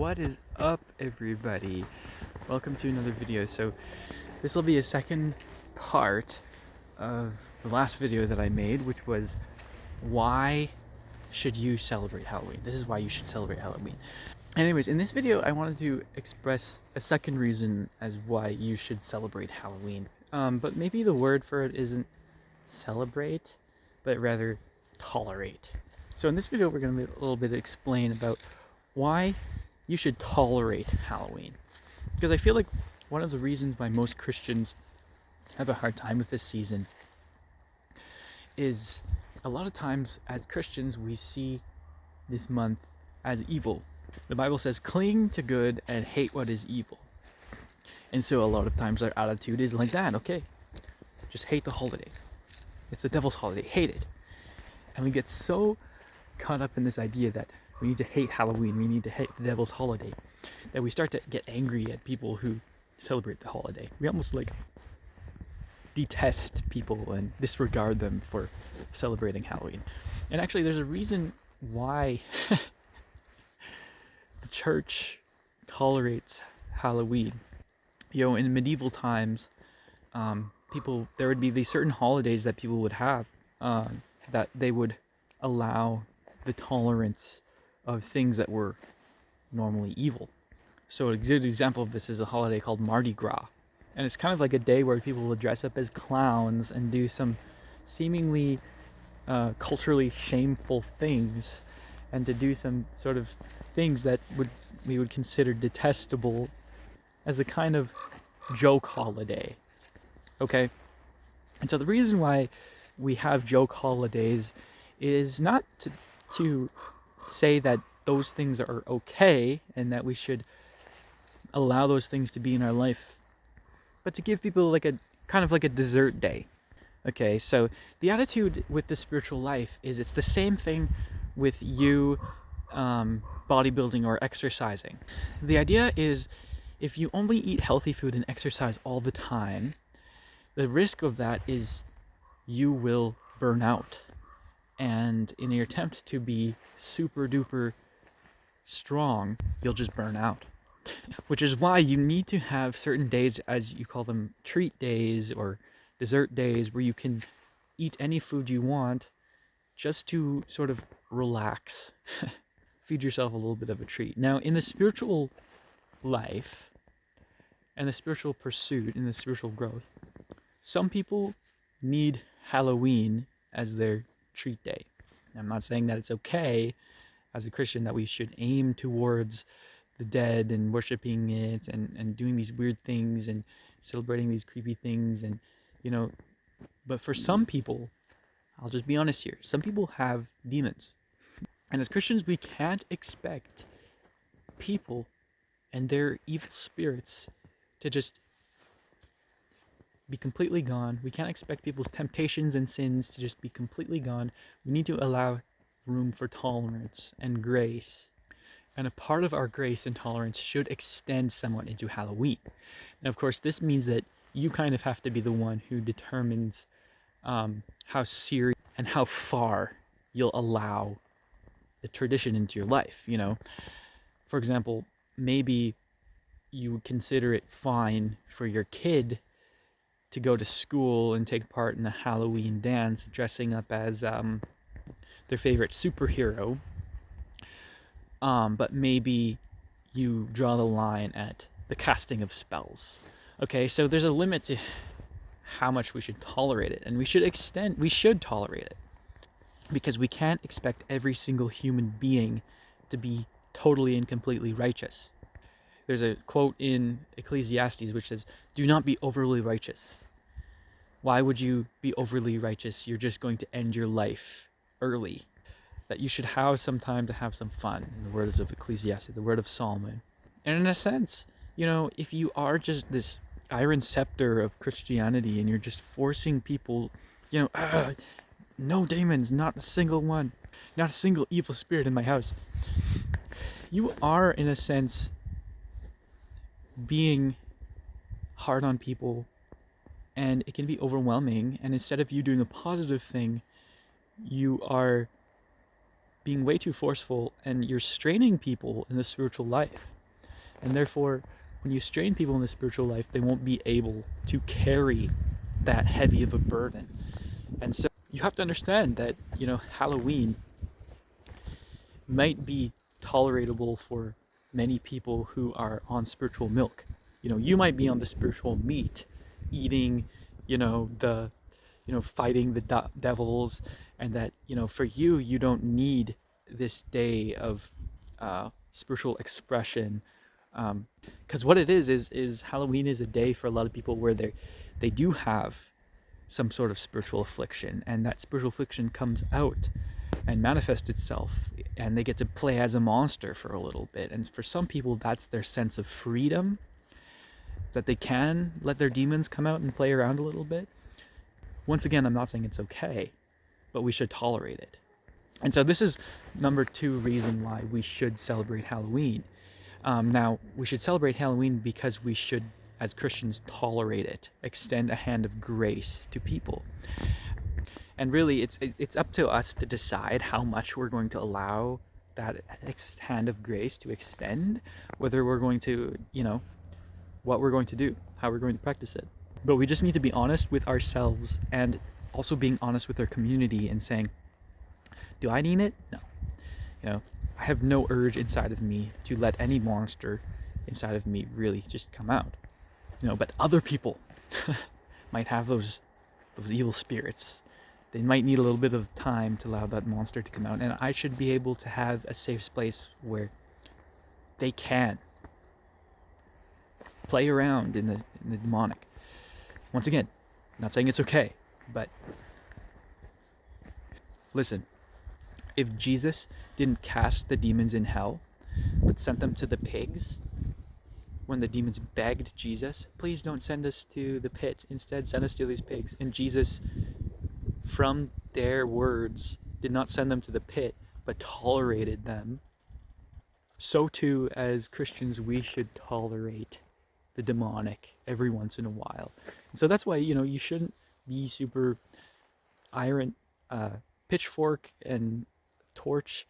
What is up, everybody? Welcome to another video. So this will be a second part of the last video that I made, which was why should you celebrate Halloween? This is why you should celebrate Halloween. Anyways, in this video I wanted to express a second reason as why you should celebrate Halloween. But maybe the word for it isn't celebrate, but rather tolerate. So in this video we're going to a little bit explain about why you should tolerate Halloween. Because I feel like one of the reasons why most Christians have a hard time with this season is a lot of times as Christians we see this month as evil. The Bible says cling to good and hate what is evil. And so a lot of times our attitude is like that, okay? Just hate the holiday. It's the devil's holiday, hate it. And we get so caught up in this idea that we need to hate Halloween, we need to hate the devil's holiday, that we start to get angry at people who celebrate the holiday. We almost like detest people and disregard them for celebrating Halloween. And actually there's a reason why the church tolerates Halloween. You know, in medieval times, there would be these certain holidays that people would have that they would allow the tolerance of things that were normally evil. So a good example of this is a holiday called Mardi Gras. And it's kind of like a day where people will dress up as clowns and do some seemingly culturally shameful things, and to do some sort of things that we would consider detestable as a kind of joke holiday. Okay? And so the reason why we have joke holidays is not to say that those things are okay and that we should allow those things to be in our life, but to give people like a kind of like a dessert day. Okay, so the attitude with the spiritual life is it's the same thing with you bodybuilding or exercising. The idea is if you only eat healthy food and exercise all the time, the risk of that is you will burn out. And in your attempt to be super duper strong, you'll just burn out. Which is why you need to have certain days, as you call them, treat days or dessert days, where you can eat any food you want just to sort of relax, feed yourself a little bit of a treat. Now, in the spiritual life and the spiritual pursuit, in the spiritual growth, some people need Halloween as their treat day. I'm not saying that it's okay as a Christian that we should aim towards the dead and worshiping it and doing these weird things and celebrating these creepy things, and but for some people, I'll just be honest here, some people have demons, and as Christians we can't expect people and their evil spirits to just be completely gone. We can't expect people's temptations and sins to just be completely gone. We need to allow room for tolerance and grace. And a part of our grace and tolerance should extend somewhat into Halloween. And of course, this means that you kind of have to be the one who determines how serious and how far you'll allow the tradition into your life. For example, maybe you would consider it fine for your kid to go to school and take part in a Halloween dance, dressing up as their favorite superhero. But maybe you draw the line at the casting of spells. Okay, so there's a limit to how much we should tolerate it, and we should tolerate it, because we can't expect every single human being to be totally and completely righteous. There's a quote in Ecclesiastes which says, "Do not be overly righteous." Why would you be overly righteous? You're just going to end your life early. That you should have some time to have some fun, in the words of Ecclesiastes, the word of Solomon. And in a sense, if you are just this iron scepter of Christianity and you're just forcing people, no demons, not a single one, not a single evil spirit in my house, you are, in a sense, being hard on people, and it can be overwhelming. And instead of you doing a positive thing, you are being way too forceful, and you're straining people in the spiritual life. And therefore, when you strain people in the spiritual life, they won't be able to carry that heavy of a burden. And so you have to understand that, Halloween might be tolerable for many people who are on spiritual milk. You might be on the spiritual meat, eating, the, fighting the devils, and that, for you, you don't need this day of spiritual expression. Because what it is Halloween is a day for a lot of people where they do have some sort of spiritual affliction, and that spiritual affliction comes out and manifests itself, and they get to play as a monster for a little bit. And for some people, that's their sense of freedom, that they can let their demons come out and play around a little bit. Once again, I'm not saying it's okay, but we should tolerate it. And so this is number 2 reason why we should celebrate Halloween. Now, we should celebrate Halloween because we should, as Christians, tolerate it, extend a hand of grace to people. And really, it's up to us to decide how much we're going to allow that hand of grace to extend, whether we're going to, what we're going to do, how we're going to practice it. But we just need to be honest with ourselves, and also being honest with our community and saying, do I need it? No. I have no urge inside of me to let any monster inside of me really just come out. But other people might have those evil spirits. They might need a little bit of time to allow that monster to come out, and I should be able to have a safe place where they can play around in the demonic. Once again, not saying it's okay, but listen, if Jesus didn't cast the demons in hell, but sent them to the pigs, when the demons begged Jesus, please don't send us to the pit, instead send us to these pigs. And Jesus, from their words, did not send them to the pit, but tolerated them. So too, as Christians, we should tolerate the demonic every once in a while. And so that's why, you shouldn't be super iron, pitchfork and torch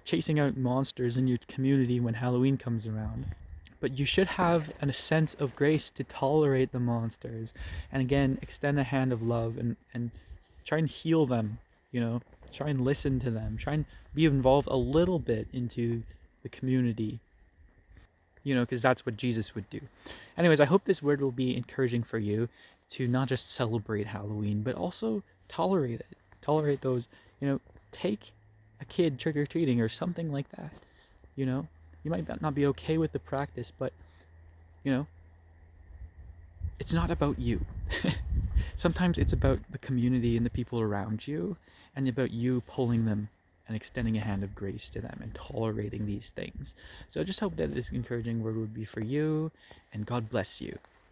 chasing out monsters in your community when Halloween comes around. But you should have a sense of grace to tolerate the monsters, and again, extend a hand of love and try and heal them, try and listen to them, try and be involved a little bit into the community, because that's what Jesus would do. Anyways, I hope this word will be encouraging for you to not just celebrate Halloween, but also tolerate it. Tolerate those, take a kid trick-or-treating or something like that, You might not be okay with the practice, but, it's not about you. Sometimes it's about the community and the people around you, and about you pulling them and extending a hand of grace to them and tolerating these things. So I just hope that this encouraging word would be for you, and God bless you.